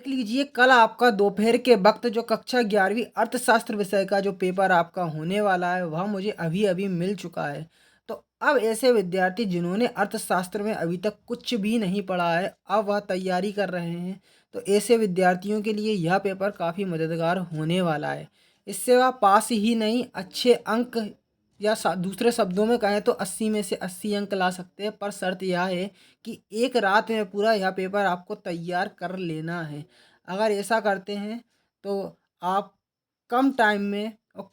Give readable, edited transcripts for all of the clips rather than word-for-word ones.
देख लीजिए, कल आपका दोपहर के वक्त जो कक्षा 11वीं अर्थशास्त्र विषय का जो पेपर आपका होने वाला है वह मुझे अभी अभी मिल चुका है। तो अब ऐसे विद्यार्थी जिन्होंने अर्थशास्त्र में अभी तक कुछ भी नहीं पढ़ा है, अब वह तैयारी कर रहे हैं, तो ऐसे विद्यार्थियों के लिए यह पेपर काफ़ी मददगार होने वाला है। इससे वह पास ही नहीं, अच्छे अंक या दूसरे शब्दों में कहें तो 80 में से 80 अंक ला सकते हैं, पर शर्त यह है कि एक रात में पूरा यह पेपर आपको तैयार कर लेना है। अगर ऐसा करते हैं तो आप कम टाइम में और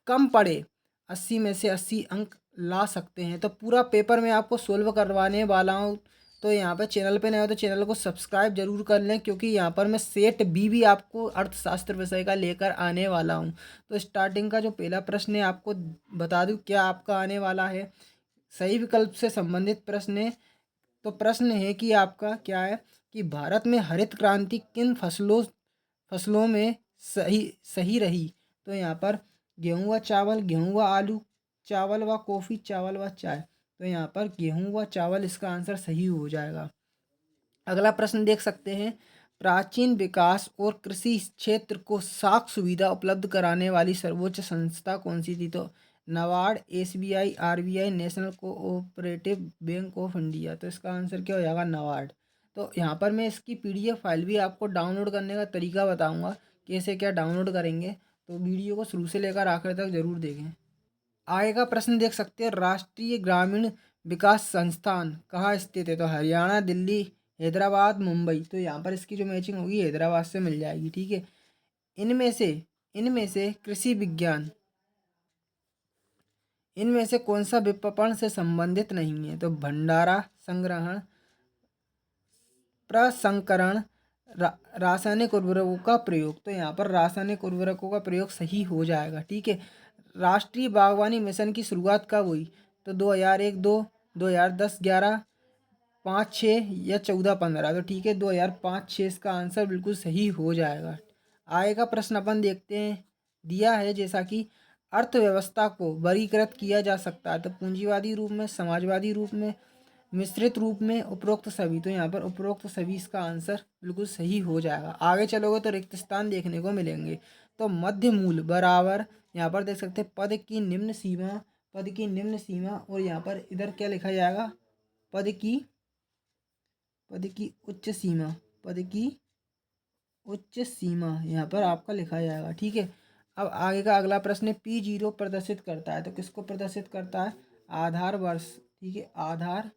कम पढ़े 80 में से 80 अंक ला सकते हैं। तो पूरा पेपर मैं आपको सोल्व करवाने वाला हूँ। तो यहाँ पे चैनल पे नए हो तो चैनल को सब्सक्राइब जरूर कर लें, क्योंकि यहाँ पर मैं सेट बी भी आपको अर्थशास्त्र विषय का लेकर आने वाला हूँ। तो स्टार्टिंग का जो पहला प्रश्न है आपको बता दूँ क्या आपका आने वाला है। सही विकल्प से संबंधित प्रश्न है। तो प्रश्न है कि आपका क्या है कि भारत में हरित क्रांति किन फसलों में सही सही रही। तो यहाँ पर गेहूँ व चावल, गेहूँ व आलू, चावल व कॉफ़ी, चावल व चाय। तो यहाँ पर गेहूँ व चावल इसका आंसर सही हो जाएगा। अगला प्रश्न देख सकते हैं, प्राचीन विकास और कृषि क्षेत्र को साख सुविधा उपलब्ध कराने वाली सर्वोच्च संस्था कौन सी थी। तो NABARD, SBI, RBI, national cooperative bank of India. तो इसका आंसर क्या हो जाएगा, नाबार्ड। तो यहाँ पर मैं इसकी पीडीएफ फाइल भी आपको डाउनलोड करने का तरीका बताऊँगा, कैसे क्या डाउनलोड करेंगे। तो वीडियो को शुरू से लेकर आखिर तक ज़रूर देखें। आगे का प्रश्न देख सकते हैं, राष्ट्रीय ग्रामीण विकास संस्थान कहाँ स्थित है। तो हरियाणा, दिल्ली, हैदराबाद, मुंबई। तो यहाँ पर इसकी जो मैचिंग होगी हैदराबाद से मिल जाएगी, ठीक है। इनमें से इनमें से कृषि विज्ञान इनमें से कौन सा विपणन से संबंधित नहीं है। तो भंडारा, संग्रहण, प्रसंकरण, रासायनिक उर्वरकों का प्रयोग। तो यहाँ पर रासायनिक उर्वरकों का प्रयोग सही हो जाएगा, ठीक है। राष्ट्रीय बागवानी मिशन की शुरुआत कब हुई। तो 2001, 2, 2010, 11, 5, 6 या 14, 15। तो ठीक है, 2005, 6 इसका आंसर बिल्कुल सही हो जाएगा। आगे का प्रश्न अपन देखते हैं, दिया है जैसा कि अर्थव्यवस्था को वर्गीकृत किया जा सकता है। तो पूंजीवादी रूप में, समाजवादी रूप में, मिश्रित रूप में, उपरोक्त सभी। तो यहाँ पर उपरोक्त सभी इसका आंसर बिल्कुल सही हो जाएगा। आगे चलोगे तो रिक्त स्थान देखने को मिलेंगे। तो मध्य मूल बराबर, यहाँ पर देख सकते हैं पद की निम्न सीमा, और यहाँ पर इधर क्या लिखा जाएगा, पद की उच्च सीमा, पद की उच्च सीमा यहाँ पर आपका लिखा जाएगा, ठीक है। अब आगे का अगला प्रश्न है, P0 प्रदर्शित करता है। तो किसको प्रदर्शित करता है, आधार वर्ष, ठीक है, आधार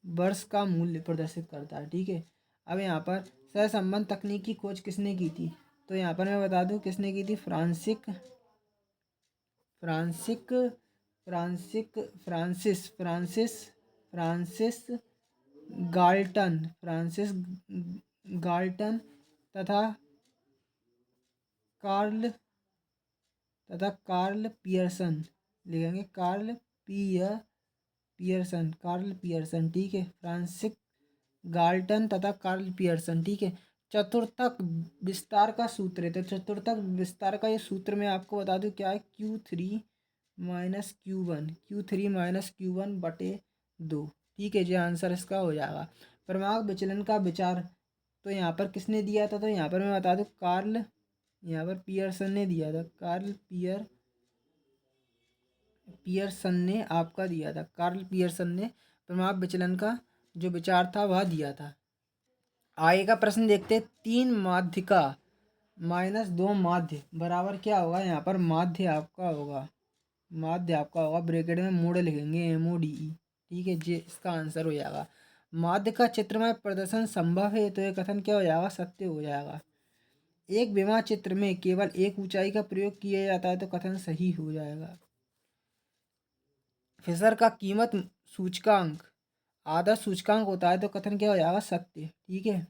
वर्ष का मूल्य प्रदर्शित करता है, ठीक है। अब यहाँ पर सहसंबंध तकनीक की खोज किसने की थी। तो यहाँ पर मैं बता दूँ किसने की थी, forensic forensic Francis Francis Francis Francis Galton तथा कार्ल कार्ल पियर्सन, लिखेंगे कार्ल पियर्सन, ठीक है। फ्रांसिस गाल्टन तथा कार्ल पियर्सन, ठीक है। चतुर्थक विस्तार का सूत्र है। तो चतुर्थक विस्तार का ये सूत्र मैं आपको बता दूं क्या है, Q3 - Q1 ठीक है जी, आंसर इसका हो जाएगा। परमाणु विचलन का विचार तो यहाँ पर किसने दिया था। तो यहाँ पर मैं बता दूं यहाँ पर पियर्सन ने दिया था, पियर्सन ने आपका दिया था, कार्ल पियर्सन ने परमाणु विचलन का जो विचार था वह दिया था। आगे का प्रश्न देखते हैं, 3 माध्यिका -2 माध्य बराबर क्या होगा। यहाँ पर माध्य आपका होगा ब्रैकेट में मोड लिखेंगे, MODE, ठीक है जी, इसका आंसर हो जाएगा। माध्य का चित्रमय प्रदर्शन संभव है। तो ये कथन क्या हो जाएगा, सत्य हो जाएगा। एक विमा चित्र में केवल एक ऊंचाई का प्रयोग किया जाता है। तो कथन सही हो जाएगा। फिशर का कीमत सूचकांक आदर्श सूचकांक होता है। तो कथन क्या हो जाएगा, सत्य, ठीक है।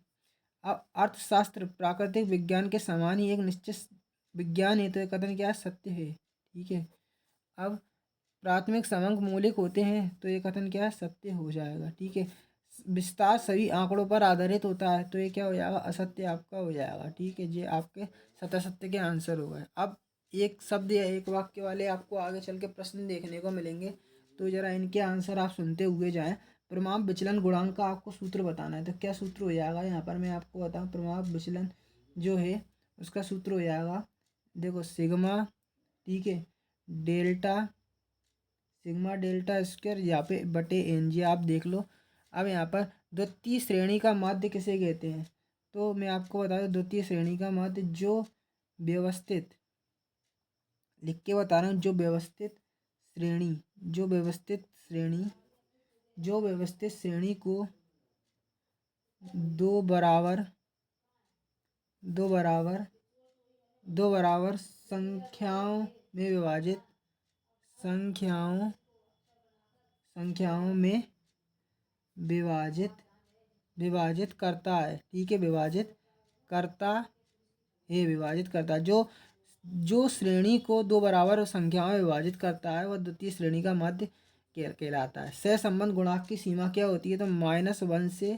अब अर्थशास्त्र प्राकृतिक विज्ञान के समान ही एक निश्चित विज्ञान है। तो ये कथन क्या है, सत्य है, ठीक है। अब प्राथमिक समांक मौलिक होते हैं। तो ये कथन क्या है, सत्य हो जाएगा, ठीक है। विस्तार सभी आंकड़ों पर आधारित होता है। तो ये क्या हो जाएगा, असत्य आपका हो जाएगा, ठीक है। ये आपके सत्य के आंसर हो गए। अब एक शब्द या एक वाक्य वाले आपको आगे चल के प्रश्न देखने को मिलेंगे। तो ज़रा इनके आंसर आप सुनते हुए जाएं। प्रभाव विचलन गुणांक का आपको सूत्र बताना है। तो क्या सूत्र हो जाएगा यहाँ पर मैं आपको बताऊँ, प्रभाव विचलन जो है उसका सूत्र हो जाएगा, देखो सिग्मा, ठीक है, डेल्टा, सिग्मा डेल्टा स्क्वायर यहाँ पे बटे एन जी, आप देख लो। अब यहाँ पर द्वितीय श्रेणी का माध्य किसे कहते हैं, तो मैं आपको बता दूं द्वितीय श्रेणी का माध्य जो व्यवस्थित, लिख के बता रहा हूँ, जो व्यवस्थित श्रेणी, जो व्यवस्थित श्रेणी, जो व्यवस्थित श्रेणी को दो बराबर दो बराबर दो बराबर संख्याओं में विभाजित, संख्याओं संख्याओं में विभाजित विभाजित करता है, ठीक है, विभाजित करता है, विभाजित करता है। जो जो श्रेणी को दो बराबर संख्याओं में विभाजित करता है वह द्वितीय श्रेणी का माध्य कहलाता है। सहसंबंध गुणांक की सीमा क्या होती है, तो -1 से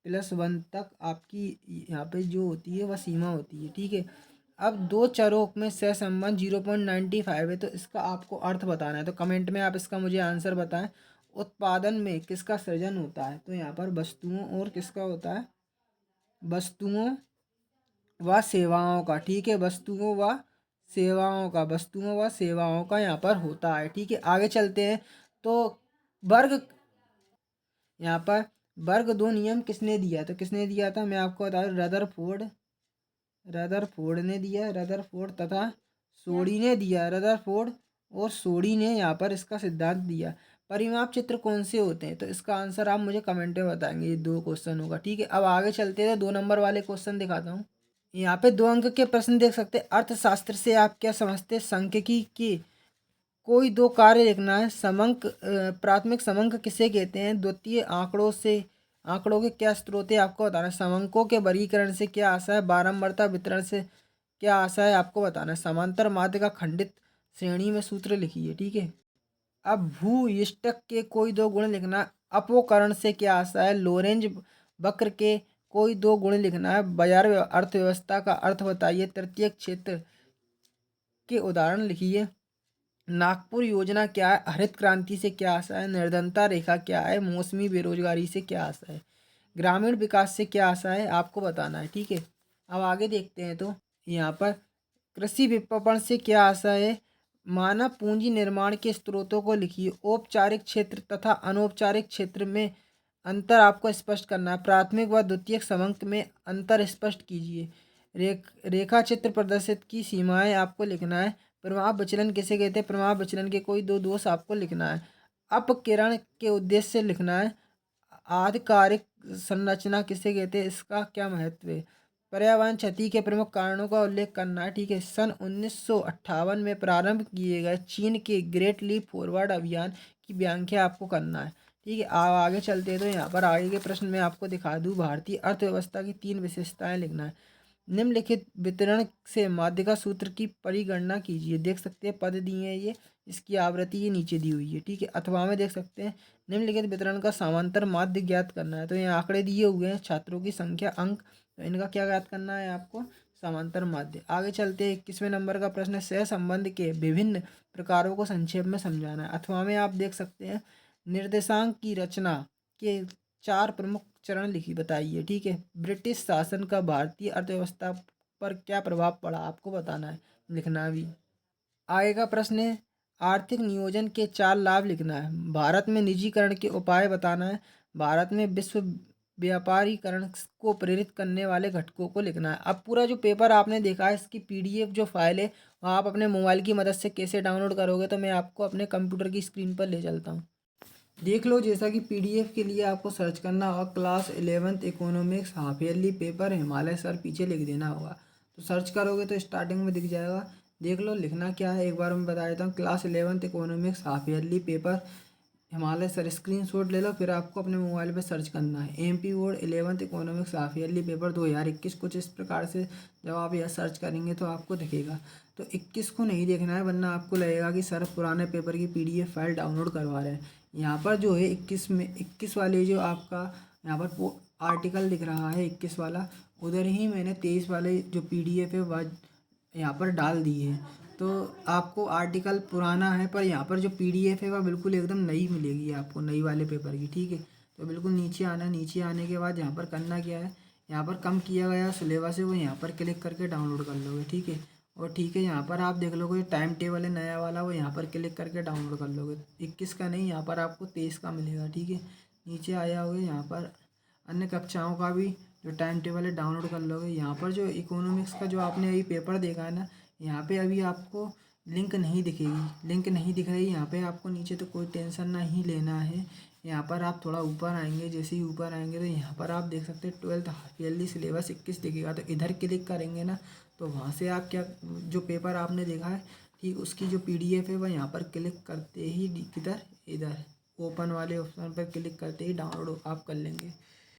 +1 तक आपकी यहाँ पे जो होती है वह सीमा होती है, ठीक है। अब दो चरों में सहसंबंध 0.95 है, तो इसका आपको अर्थ बताना है। तो कमेंट में आप इसका मुझे आंसर बताएं। उत्पादन में किसका सृजन होता है, तो यहाँ पर वस्तुओं और किसका होता है, वस्तुओं व सेवाओं का, ठीक है, वस्तुओं व सेवाओं का यहाँ पर होता है, ठीक है। आगे चलते हैं। तो वर्ग, यहाँ पर वर्ग दो नियम किसने दिया, तो किसने दिया था, मैं आपको बता दूं रदरफोर्ड ने दिया, रदरफोर्ड तथा सोडी ने दिया, रदरफोर्ड और सोडी ने यहाँ पर इसका सिद्धांत दिया। परिमाप चित्र कौन से होते हैं, तो इसका आंसर आप मुझे कमेंट में बताएंगे। ये दो क्वेश्चन होगा, ठीक है। अब आगे चलते हैं, 2 नंबर वाले क्वेश्चन दिखाता हूँ। यहाँ पे 2 अंक के प्रश्न देख सकते हैं। अर्थशास्त्र से आप क्या समझते हैं, सांख्यिकी के कोई दो कार्य लिखना है। समंक, प्राथमिक समंक किसे कहते हैं, द्वितीय आंकड़ों से, आंकड़ों के क्या स्रोत है आपको बताना है। समंकों के वर्गीकरण से क्या आशा है, बारंबारता वितरण से क्या आशा है आपको बताना है। समांतर माध्य का खंडित श्रेणी में सूत्र लिखिए, ठीक है। अब भू-यिष्टक के कोई दो गुण लिखना है। अपवकरण से क्या आशा है। लोरेंज वक्र के कोई दो गुण लिखना है। बाजार अर्थव्यवस्था का अर्थ बताइए। तृतीय क्षेत्र के उदाहरण लिखिए। नागपुर योजना क्या है। हरित क्रांति से क्या आशा है। निर्धनता रेखा क्या है। मौसमी बेरोजगारी से क्या आशा है। ग्रामीण विकास से क्या आशा है आपको बताना है, ठीक है। अब आगे देखते हैं। तो यहाँ पर कृषि विपणन से क्या आशा है। मानव पूंजी निर्माण के स्रोतों को लिखिए। औपचारिक क्षेत्र तथा अनौपचारिक क्षेत्र में अंतर आपको स्पष्ट करना है। प्राथमिक व द्वितीयक समंक में अंतर स्पष्ट कीजिए। रेखा चित्र प्रदर्शित की सीमाएं आपको लिखना है। प्रभाव विचलन किसे कहते हैं। प्रभाव विचलन के कोई दो दोष आपको लिखना है। अपकिरण के उद्देश्य से लिखना है। आधिकारिक संरचना किसे कहते हैं, इसका क्या महत्व है। पर्यावरण क्षति के प्रमुख कारणों का उल्लेख करना है, ठीक है। सन 1958 में प्रारंभ किए गए चीन के ग्रेट लीप फॉरवर्ड अभियान की व्याख्या आपको करना है, ठीक है। आगे चलते हैं। तो यहाँ पर आगे के प्रश्न में आपको दिखा दूँ। भारतीय अर्थव्यवस्था की 3 विशेषताएं लिखना है। निम्नलिखित वितरण से माध्य का सूत्र की परिगणना कीजिए। देख सकते हैं पद दिए हैं ये, इसकी आवृत्ति ये नीचे दी हुई है, ठीक है। अथवा में देख सकते हैं निम्नलिखित वितरण का समांतर माध्य ज्ञात करना है। तो ये आंकड़े दिए हुए हैं, छात्रों की संख्या, अंक, तो इनका क्या ज्ञात करना है आपको, समांतर माध्य। आगे चलते हैं। 21वें नंबर का प्रश्न है सहसंबंध के विभिन्न प्रकारों को संक्षेप में समझाना है। अथवा में आप देख सकते हैं निर्देशांक की रचना के 4 प्रमुख चरण लिखी बताइए, ठीक है। ब्रिटिश शासन का भारतीय अर्थव्यवस्था पर क्या प्रभाव पड़ा आपको बताना है, लिखना भी। आगे का प्रश्न है आर्थिक नियोजन के 4 लाभ लिखना है। भारत में निजीकरण के उपाय बताना है। भारत में विश्व व्यापारीकरण को प्रेरित करने वाले घटकों को लिखना है। अब पूरा जो पेपर आपने देखा है इसकी पीडीएफ जो फाइल है वह आप अपने मोबाइल की मदद से कैसे डाउनलोड करोगे, तो मैं आपको अपने कंप्यूटर की स्क्रीन पर ले चलता हूँ। देख लो, जैसा कि पीडीएफ के लिए आपको सर्च करना होगा class 11th economics half yearly paper Himalaya sir, पीछे लिख देना होगा। तो सर्च करोगे तो स्टार्टिंग में दिख जाएगा। देख लो लिखना क्या है, एक बार मैं बता देता हूँ। Class 11th economics half yearly paper Himalaya sir, screenshot ले लो। फिर आपको अपने मोबाइल पे सर्च करना है MP board 11th economics half yearly paper 2021। कुछ इस प्रकार से जब आप यह सर्च करेंगे तो आपको दिखेगा। तो 21 को नहीं देखना है, वरना आपको लगेगा कि सर पुराने पेपर की पीडीएफ फाइल डाउनलोड करवा रहे हैं। यहाँ पर जो है 21 में 21 वाले जो आपका यहाँ पर वो आर्टिकल दिख रहा है 21 वाला, उधर ही मैंने 23 वाले जो पीडीएफ है वह यहाँ पर डाल दी है। तो आपको आर्टिकल पुराना है पर यहाँ पर जो पीडीएफ है वह बिल्कुल एकदम नई मिलेगी आपको, नई वाले पेपर की, ठीक है। तो बिल्कुल नीचे आना, नीचे आने के बाद यहाँ पर करना क्या है, यहाँ पर कम किया गया सिलेबस है वो यहाँ पर क्लिक करके डाउनलोड कर लोगे, ठीक है। और ठीक है, यहाँ पर आप देख लोगे टाइम टेबल है नया वाला, वो यहाँ पर क्लिक करके डाउनलोड कर लोगे। 21 का नहीं, यहाँ पर आपको 23 का मिलेगा, ठीक है। नीचे आया होगे, यहाँ पर अन्य कक्षाओं का भी जो टाइम टेबल है डाउनलोड कर लोगे। यहाँ पर जो इकोनॉमिक्स का जो आपने अभी पेपर देखा है ना, यहाँ पे अभी आपको लिंक नहीं दिखेगी, लिंक नहीं दिख रही यहाँ पे आपको नीचे, तो कोई टेंशन नहीं लेना है। यहाँ पर आप थोड़ा ऊपर आएंगे, जैसे ही ऊपर आएंगे तो यहाँ पर आप देख सकते हैं 12th हाफ ईयरली सिलेबस 21 दिखेगा। तो इधर क्लिक करेंगे ना, तो वहाँ से आप क्या, जो पेपर आपने देखा है ठीक, उसकी जो PDF है वह यहाँ पर क्लिक करते ही किधर, इधर ओपन वाले ऑप्शन पर क्लिक करते ही डाउनलोड आप कर लेंगे।